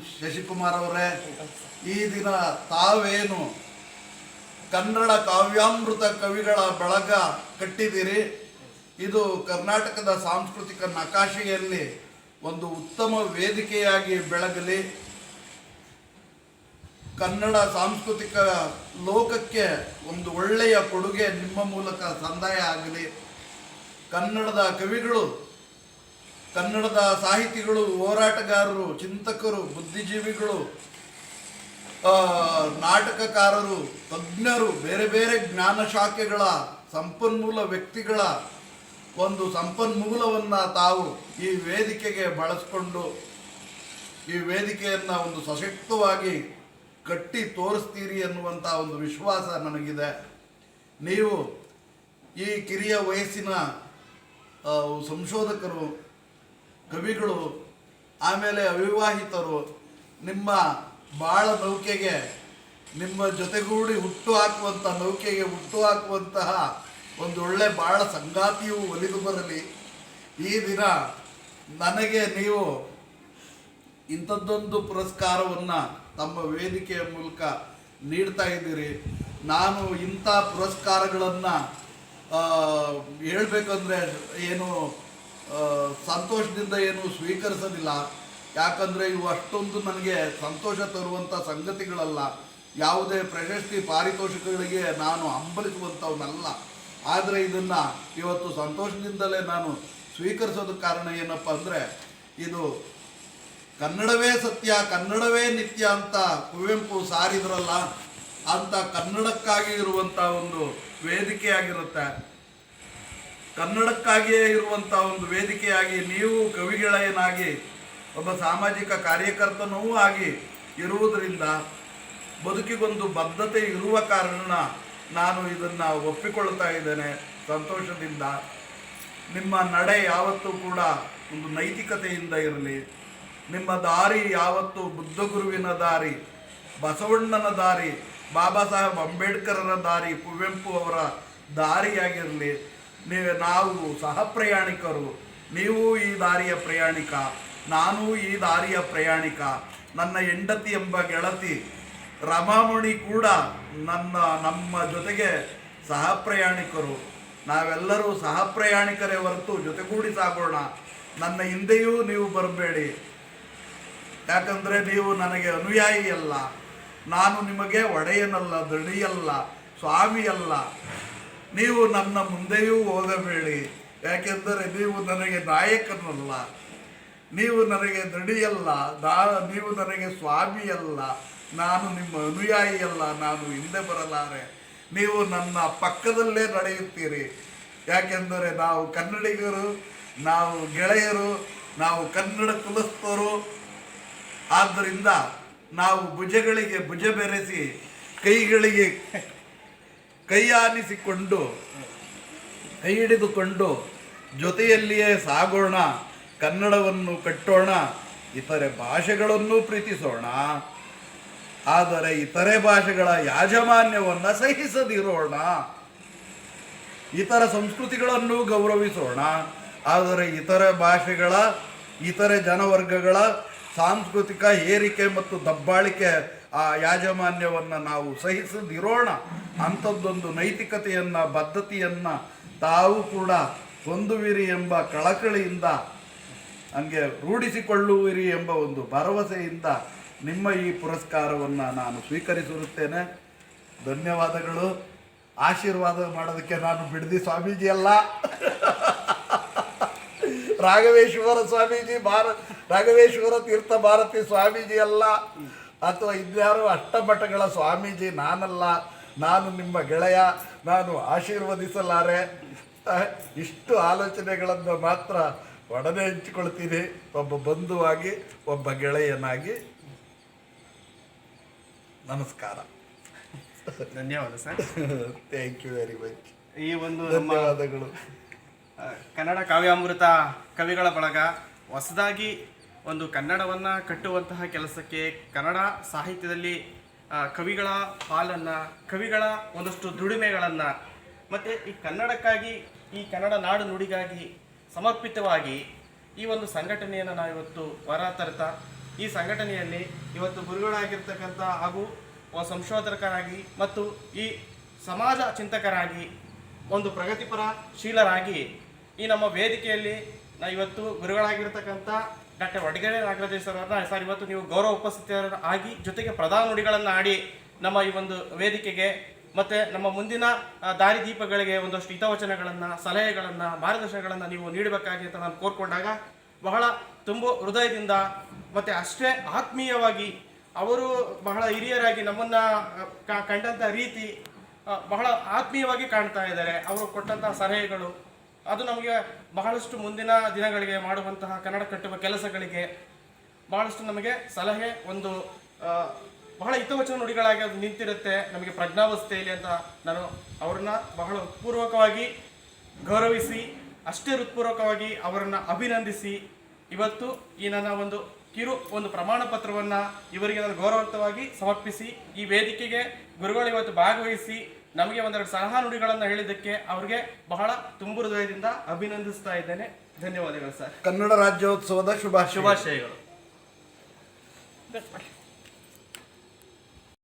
ಶಶಿಕುಮಾರ್ ಅವರೇ, ಈ ದಿನ ತಾವೇನು ಕನ್ನಡ ಕಾವ್ಯಾಮೃತ ಕವಿಗಳ ಬಳಗ ಕಟ್ಟಿದ್ದೀರಿ, ಇದು ಕರ್ನಾಟಕದ ಸಾಂಸ್ಕೃತಿಕ ನಕಾಶೆಯಲ್ಲಿ ಒಂದು ಉತ್ತಮ ವೇದಿಕೆಯಾಗಿ ಬೆಳಗಲಿ. ಕನ್ನಡ ಸಾಂಸ್ಕೃತಿಕ ಲೋಕಕ್ಕೆ ಒಂದು ಒಳ್ಳೆಯ ಕೊಡುಗೆ ನಿಮ್ಮ ಮೂಲಕ ಸಂದಾಯ ಆಗಲಿ. ಕನ್ನಡದ ಕವಿಗಳು, ಕನ್ನಡದ ಸಾಹಿತಿಗಳು, ಹೋರಾಟಗಾರರು, ಚಿಂತಕರು, ಬುದ್ಧಿಜೀವಿಗಳು, ನಾಟಕಕಾರರು, ತಜ್ಞರು, ಬೇರೆ ಬೇರೆ ಜ್ಞಾನ ಶಾಖೆಗಳ ಸಂಪನ್ಮೂಲ ವ್ಯಕ್ತಿಗಳ ಒಂದು ಸಂಪನ್ಮೂಲವನ್ನು ತಾವು ಈ ವೇದಿಕೆಗೆ ಬಳಸ್ಕೊಂಡು ಈ ವೇದಿಕೆಯನ್ನು ಒಂದು ಸಶಕ್ತವಾಗಿ ಕಟ್ಟಿ ತೋರಿಸ್ತೀರಿ ಅನ್ನುವಂಥ ಒಂದು ವಿಶ್ವಾಸ ನನಗಿದೆ. ನೀವು ಈ ಕಿರಿಯ ವಯಸ್ಸಿನ ಸಂಶೋಧಕರು, ಕವಿಗಳು, ಆಮೇಲೆ ಅವಿವಾಹಿತರು, ನಿಮ್ಮ ಬಾಳ ನೌಕೆಗೆ, ನಿಮ್ಮ ಜೊತೆಗೂಡಿ ಹುಟ್ಟು ಹಾಕುವಂಥ ನೌಕೆಗೆ ಹುಟ್ಟು ಹಾಕುವಂತಹ ಒಂದು ಒಳ್ಳೆ ಬಾಳ ಸಂಗಾತಿಯು ಒಲಿದು ಬರಲಿ. ಈ ದಿನ ನನಗೆ ನೀವು ಇಂಥದ್ದೊಂದು ಪುರಸ್ಕಾರವನ್ನು ತಮ್ಮ ವೇದಿಕೆಯ ಮೂಲಕ ನೀಡ್ತಾ ಇದ್ದೀರಿ. ನಾನು ಇಂಥ ಪುರಸ್ಕಾರಗಳನ್ನು ಹೇಳಬೇಕಂದ್ರೆ ಏನು ಸಂತೋಷದಿಂದ ಏನು ಸ್ವೀಕರಿಸೋದಿಲ್ಲ. ಯಾಕಂದರೆ ಇವು ಅಷ್ಟೊಂದು ನನಗೆ ಸಂತೋಷ ತರುವಂಥ ಸಂಗತಿಗಳಲ್ಲ. ಯಾವುದೇ ಪ್ರಶಸ್ತಿ ಪಾರಿತೋಷಿಕಗಳಿಗೆ ನಾನು ಹಂಬಲಿಸುವಂಥವನ್ನಲ್ಲ. ಆದರೆ ಇದನ್ನು ಇವತ್ತು ಸಂತೋಷದಿಂದಲೇ ನಾನು ಸ್ವೀಕರಿಸೋದಕ್ಕೆ ಕಾರಣ ಏನಪ್ಪ ಅಂದರೆ, ಇದು ಕನ್ನಡವೇ ಸತ್ಯ, ಕನ್ನಡವೇ ನಿತ್ಯ ಅಂತ ಕುವೆಂಪು ಸಾರಿದ್ರಲ್ಲ, ಅಂತ ಕನ್ನಡಕ್ಕಾಗಿ ಇರುವಂಥ ಒಂದು ವೇದಿಕೆಯಾಗಿರುತ್ತೆ. ಕನ್ನಡಕ್ಕಾಗಿಯೇ ಇರುವಂಥ ಒಂದು ವೇದಿಕೆಯಾಗಿ ನೀವು ಕವಿಗಳೇನಾಗಿ ಒಬ್ಬ ಸಾಮಾಜಿಕ ಕಾರ್ಯಕರ್ತನೂ ಆಗಿ ಇರುವುದರಿಂದ ಬದುಕಿಗೊಂದು ಬದ್ಧತೆ ಇರುವ ಕಾರಣ ನಾನು ಇದನ್ನು ಒಪ್ಪಿಕೊಳ್ತಾ ಇದ್ದೇನೆ ಸಂತೋಷದಿಂದ. ನಿಮ್ಮ ನಡೆ ಯಾವತ್ತೂ ಕೂಡ ಒಂದು ನೈತಿಕತೆಯಿಂದ ಇರಲಿ. ನಿಮ್ಮ ದಾರಿ ಯಾವತ್ತೂ ಬುದ್ಧಗುರುವಿನ ದಾರಿ, ಬಸವಣ್ಣನ ದಾರಿ, ಬಾಬಾ ಸಾಹೇಬ್ ಅಂಬೇಡ್ಕರರ ದಾರಿ, ಕುವೆಂಪು ಅವರ ದಾರಿಯಾಗಿರಲಿ. ನಾವು ಸಹ ಪ್ರಯಾಣಿಕರು. ನೀವು ಈ ದಾರಿಯ ಪ್ರಯಾಣಿಕ, ನಾನು ಈ ದಾರಿಯ ಪ್ರಯಾಣಿಕ. ನನ್ನ ಹೆಂಡತಿ ಎಂಬ ಗೆಳತಿ ರಮಾಮಣಿ ಕೂಡ ನಮ್ಮ ಜೊತೆಗೆ ಸಹ ಪ್ರಯಾಣಿಕರು. ನಾವೆಲ್ಲರೂ ಸಹ ಪ್ರಯಾಣಿಕರೇ ಹೊರತು ಜೊತೆಗೂಡಿ ಸಾಗೋಣ. ನನ್ನ ಹಿಂದೆಯೂ ನೀವು ಬರಬೇಡಿ, ಯಾಕಂದರೆ ನೀವು ನನಗೆ ಅನುಯಾಯಿ ಅಲ್ಲ. ನಾನು ನಿಮಗೆ ಒಡೆಯನಲ್ಲ, ದಣಿಯಲ್ಲ, ಸ್ವಾಮಿಯಲ್ಲ. ನೀವು ನನ್ನ ಮುಂದೆಯೂ ಹೋಗಬೇಡಿ, ಯಾಕೆಂದರೆ ನೀವು ನನಗೆ ನಾಯಕನಲ್ಲ, ನೀವು ನನಗೆ ದಣಿಯಲ್ಲ, ನೀವು ನನಗೆ ಸ್ವಾಮಿಯಲ್ಲ, ನಾನು ನಿಮ್ಮ ಅನುಯಾಯಿಯಲ್ಲ. ನಾನು ಹಿಂದೆ ಬರಲಾರೆ. ನೀವು ನನ್ನ ಪಕ್ಕದಲ್ಲೇ ನಡೆಯುತ್ತೀರಿ. ಯಾಕೆಂದರೆ ನಾವು ಕನ್ನಡಿಗರು, ನಾವು ಗೆಳೆಯರು, ನಾವು ಕನ್ನಡ ಕುಲಸ್ಥರು. ಆದ್ದರಿಂದ ನಾವು ಭುಜಗಳಿಗೆ ಭುಜ ಬೆರೆಸಿ, ಕೈಗಳಿಗೆ ಕೈ ಆನಿಸಿಕೊಂಡು, ಕೈ ಹಿಡಿದುಕೊಂಡು ಜೊತೆಯಲ್ಲಿಯೇ ಸಾಗೋಣ. ಕನ್ನಡವನ್ನು ಕಟ್ಟೋಣ, ಇತರೆ ಭಾಷೆಗಳನ್ನು ಪ್ರೀತಿಸೋಣ, ಆದರೆ ಇತರೆ ಭಾಷೆಗಳ ಯಾಜಮಾನ್ಯವನ್ನು ಸಹಿಸದಿರೋಣ. ಇತರ ಸಂಸ್ಕೃತಿಗಳನ್ನು ಗೌರವಿಸೋಣ, ಆದರೆ ಇತರ ಭಾಷೆಗಳ, ಇತರೆ ಜನವರ್ಗಗಳ ಸಾಂಸ್ಕೃತಿಕ ಏರಿಕೆ ಮತ್ತು ದಬ್ಬಾಳಿಕೆ ಆ ಯಾಜಮಾನ್ಯವನ್ನು ನಾವು ಸಹಿಸದಿರೋಣ. ಅಂಥದ್ದೊಂದು ನೈತಿಕತೆಯನ್ನು, ಬದ್ಧತೆಯನ್ನು ತಾವು ಕೂಡ ಹೊಂದುವಿರಿ ಎಂಬ ಕಳಕಳಿಯಿಂದ, ಹಂಗೆ ರೂಢಿಸಿಕೊಳ್ಳುವಿರಿ ಎಂಬ ಒಂದು ಭರವಸೆಯಿಂದ ನಿಮ್ಮ ಈ ಪುರಸ್ಕಾರವನ್ನು ನಾನು ಸ್ವೀಕರಿಸಿರುತ್ತೇನೆ. ಧನ್ಯವಾದಗಳು. ಆಶೀರ್ವಾದ ಮಾಡೋದಕ್ಕೆ ನಾನು ಬಿಡದಿ ಸ್ವಾಮೀಜಿ ಅಲ್ಲ, ರಾಘವೇಶ್ವರ ಸ್ವಾಮೀಜಿ, ರಾಘವೇಶ್ವರ ತೀರ್ಥ ಭಾರತಿ ಸ್ವಾಮೀಜಿ ಅಲ್ಲ, ಅಥವಾ ಇದ್ಯಾರು ಅಷ್ಟಮಠಗಳ ಸ್ವಾಮೀಜಿ ನಾನಲ್ಲ. ನಾನು ನಿಮ್ಮ ಗೆಳೆಯ, ನಾನು ಆಶೀರ್ವದಿಸಲಾರೆ. ಇಷ್ಟು ಆಲೋಚನೆಗಳನ್ನು ಮಾತ್ರ ಒಡನೆ ಹಂಚಿಕೊಳ್ತೀನಿ, ಒಬ್ಬ ಬಂಧುವಾಗಿ, ಒಬ್ಬ ಗೆಳೆಯನಾಗಿ. ನಮಸ್ಕಾರ. ಧನ್ಯವಾದ sir. Thank you very much. ಈ ಒಂದು ಧನ್ಯವಾದಗಳು. ಕನ್ನಡ ಕಾವ್ಯಾಮೃತ ಕವಿಗಳ ಬಳಗ ಹೊಸದಾಗಿ ಒಂದು ಕನ್ನಡವನ್ನು ಕಟ್ಟುವಂತಹ ಕೆಲಸಕ್ಕೆ, ಕನ್ನಡ ಸಾಹಿತ್ಯದಲ್ಲಿ ಕವಿಗಳ ಹಾಲನ್ನು, ಕವಿಗಳ ಒಂದಷ್ಟು ದುಡಿಮೆಗಳನ್ನು, ಮತ್ತು ಈ ಕನ್ನಡಕ್ಕಾಗಿ, ಈ ಕನ್ನಡ ನಾಡು ನುಡಿಗಾಗಿ ಸಮರ್ಪಿತವಾಗಿ ಈ ಒಂದು ಸಂಘಟನೆಯನ್ನು ನಾವಿವತ್ತು ಹೊರ ತರ್ತಾ ಈ ಸಂಘಟನೆಯಲ್ಲಿ ಇವತ್ತು ಗುರುಗಳಾಗಿರ್ತಕ್ಕಂಥ ಹಾಗೂ ಸಂಶೋಧಕರಾಗಿ ಮತ್ತು ಈ ಸಮಾಜ ಚಿಂತಕರಾಗಿ ಒಂದು ಪ್ರಗತಿಪರ ಶೀಲರಾಗಿ ಈ ನಮ್ಮ ವೇದಿಕೆಯಲ್ಲಿ ಇವತ್ತು ಗುರುಗಳಾಗಿರ್ತಕ್ಕಂಥ ಡಾಕ್ಟರ್ ವಡಗೇರಿ ನಾಗರಾಜೇಶ್ ಅವರನ್ನ ಸರ್ ಇವತ್ತು ನೀವು ಗೌರವ ಉಪಸ್ಥಿತರ ಆಗಿ ಜೊತೆಗೆ ಪ್ರಧಾನ ನುಡಿಗಳನ್ನು ಆಡಿ ನಮ್ಮ ಈ ಒಂದು ವೇದಿಕೆಗೆ ಮತ್ತು ನಮ್ಮ ಮುಂದಿನ ದಾರಿದೀಪಗಳಿಗೆ ಒಂದಷ್ಟು ಹಿತವಚನಗಳನ್ನು ಸಲಹೆಗಳನ್ನು ಮಾರ್ಗದರ್ಶನಗಳನ್ನು ನೀವು ನೀಡಬೇಕಾಗಿ ಅಂತ ನಾನು ಕೋರ್ಕೊಂಡಾಗ ಬಹಳ ತುಂಬ ಹೃದಯದಿಂದ ಮತ್ತು ಅಷ್ಟೇ ಆತ್ಮೀಯವಾಗಿ ಅವರು ಬಹಳ ಹಿರಿಯರಾಗಿ ನಮ್ಮನ್ನು ಕಂಡಂಥ ರೀತಿ ಬಹಳ ಆತ್ಮೀಯವಾಗಿ ಕಾಣ್ತಾ ಇದ್ದಾರೆ. ಅವರು ಕೊಟ್ಟಂಥ ಸಲಹೆಗಳು ಅದು ನಮಗೆ ಬಹಳಷ್ಟು ಮುಂದಿನ ದಿನಗಳಿಗೆ ಮಾಡುವಂತಹ ಕನ್ನಡ ಕಟ್ಟುವ ಕೆಲಸಗಳಿಗೆ ಬಹಳಷ್ಟು ನಮಗೆ ಸಲಹೆ ಒಂದು ಬಹಳ ಹಿತವಚನ ನುಡಿಗಳಾಗಿ ಅದು ನಿಂತಿರುತ್ತೆ ನಮಗೆ ಪ್ರಜ್ಞಾವಸ್ಥೆಯಲ್ಲಿ ಅಂತ ನಾನು ಅವ್ರನ್ನ ಬಹಳ ಹೃತ್ಪೂರ್ವಕವಾಗಿ ಗೌರವಿಸಿ ಅಷ್ಟೇ ಹೃತ್ಪೂರ್ವಕವಾಗಿ ಅವರನ್ನು ಅಭಿನಂದಿಸಿ ಇವತ್ತು ಈ ನನ್ನ ಒಂದು ಪ್ರಮಾಣ ಪತ್ರವನ್ನು ಇವರಿಗೆ ನಾನು ಗೌರವಯುತವಾಗಿ ಸಮರ್ಪಿಸಿ ಈ ವೇದಿಕೆಗೆ ಗುರುಗಳು ಇವತ್ತು ಭಾಗವಹಿಸಿ ನಮಗೆ ಒಂದೆರಡು ಸಲಹಾ ನುಡಿಗಳನ್ನು ಹೇಳಿದ್ದಕ್ಕೆ ಅವ್ರಿಗೆ ಬಹಳ ತುಂಬು ಹೃದಯದಿಂದ ಅಭಿನಂದಿಸ್ತಾ ಇದ್ದೇನೆ. ಧನ್ಯವಾದಗಳು ಸರ್. ಕನ್ನಡ ರಾಜ್ಯೋತ್ಸವದ ಶುಭಾಶಯಗಳು.